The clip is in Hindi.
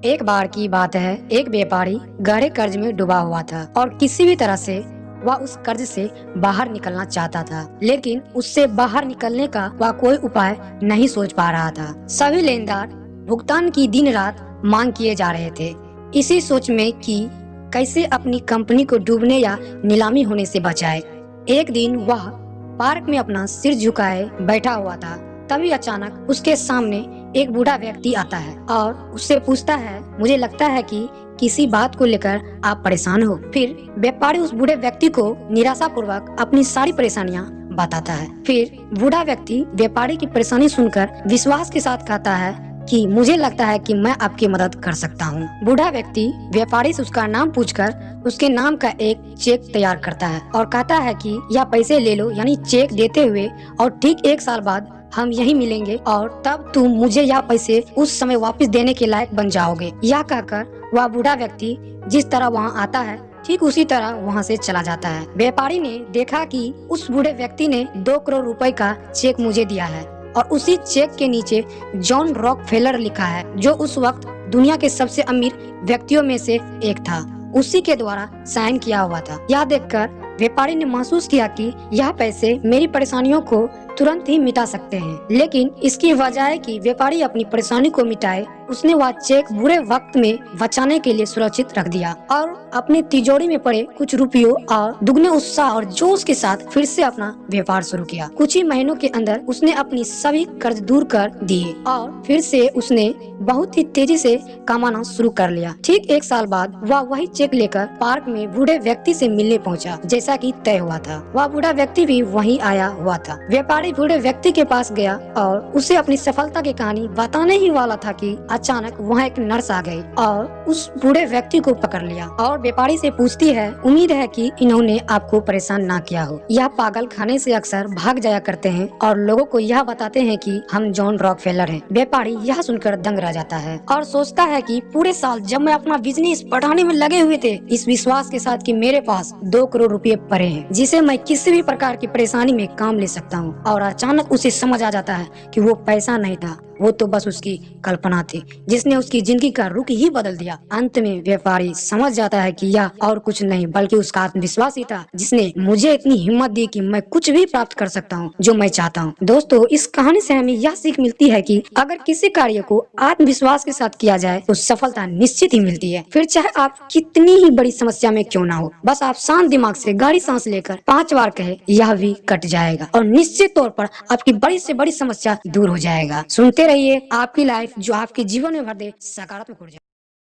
एक बार की बात है, एक व्यापारी गहरे कर्ज में डूबा हुआ था और किसी भी तरह से वह उस कर्ज से बाहर निकलना चाहता था, लेकिन उससे बाहर निकलने का वह कोई उपाय नहीं सोच पा रहा था। सभी लेनदार भुगतान की दिन रात मांग किए जा रहे थे, इसी सोच में कि कैसे अपनी कंपनी को डूबने या नीलामी होने से बचाए। एक दिन वह पार्क में अपना सिर झुकाए बैठा हुआ था, तभी अचानक उसके सामने एक बूढ़ा व्यक्ति आता है और उससे पूछता है, मुझे लगता है कि किसी बात को लेकर आप परेशान हो। फिर व्यापारी उस बूढ़े व्यक्ति को निराशापूर्वक अपनी सारी परेशानियां बताता है। फिर बूढ़ा व्यक्ति व्यापारी की परेशानी सुनकर विश्वास के साथ कहता है कि मुझे लगता है कि मैं आपकी मदद कर सकता हूँ। बूढ़ा व्यक्ति व्यापारी से उसका नाम पूछकर उसके नाम का एक चेक तैयार करता है और कहता है कि यह पैसे ले लो, यानी चेक देते हुए, और ठीक 1 साल बाद हम यही मिलेंगे और तब तुम मुझे यह पैसे उस समय वापस देने के लायक बन जाओगे। यह कहकर वह बूढ़ा व्यक्ति जिस तरह वहाँ आता है ठीक उसी तरह वहाँ से चला जाता है। व्यापारी ने देखा कि उस बूढ़े व्यक्ति ने 2 करोड़ रुपए का चेक मुझे दिया है और उसी चेक के नीचे जॉन रॉकफेलर लिखा है, जो उस वक्त दुनिया के सबसे अमीर व्यक्तियों में से एक था। उसी के द्वारा साइन किया हुआ था। यह देखकर व्यापारी ने महसूस किया कि यह पैसे मेरी परेशानियों को तुरंत ही मिटा सकते हैं, लेकिन इसकी वजह है कि व्यापारी अपनी परेशानी को मिटाए उसने वह चेक बुरे वक्त में बचाने के लिए सुरक्षित रख दिया और अपनी तिजोरी में पड़े कुछ रुपयों और दुगने उत्साह और जोश के साथ फिर से अपना व्यापार शुरू किया। कुछ ही महीनों के अंदर उसने अपनी सभी कर्ज दूर कर दिए और फिर से उसने बहुत ही तेजी से कमाना शुरू कर लिया। ठीक 1 साल बाद वह वही चेक लेकर पार्क में बूढ़े व्यक्ति से मिलने पहुंचा, जैसा कि तय हुआ था। वह बूढ़ा व्यक्ति भी वहीं आया हुआ था। व्यापारी बूढ़े व्यक्ति के पास गया और उसे अपनी सफलता की कहानी बताने ही वाला था कि अचानक वहाँ एक नर्स आ गई और उस बूढ़े व्यक्ति को पकड़ लिया और व्यापारी से पूछती है, उम्मीद है कि इन्होंने आपको परेशान ना किया हो। यह पागल खाने से अक्सर भाग जाया करते हैं और लोगों को यह बताते हैं कि हम जॉन रॉकफेलर हैं। व्यापारी यह सुनकर दंग रह जाता है और सोचता है कि पूरे साल जब मैं अपना बिजनेस बढ़ाने में लगे हुए थे, इस विश्वास के साथ कि मेरे पास 2 करोड़ रुपए पड़े हैं जिसे मैं किसी भी प्रकार की परेशानी में काम ले सकता हूँ, और अचानक उसे समझ आ जाता है कि वो पैसा नहीं था, वो तो बस उसकी कल्पना थी जिसने उसकी जिंदगी का रुख ही बदल दिया। अंत में व्यापारी समझ जाता है कि यह और कुछ नहीं बल्कि उसका आत्मविश्वास ही था जिसने मुझे इतनी हिम्मत दी कि मैं कुछ भी प्राप्त कर सकता हूँ जो मैं चाहता हूँ। दोस्तों, इस कहानी से हमें यह सीख मिलती है कि अगर किसी कार्य को आत्मविश्वास के साथ किया जाए तो सफलता निश्चित ही मिलती है, फिर चाहे आप कितनी ही बड़ी समस्या में क्यों ना हो। बस आप शांत दिमाग से गहरी सांस लेकर 5 बार कहे, यह भी कट जाएगा, और निश्चित तौर पर आपकी बड़ी से बड़ी समस्या दूर हो जाएगा। सुनते रहिए आपकी लाइफ, जो आपके जीवन में भर दे सकारात्मक ऊर्जा।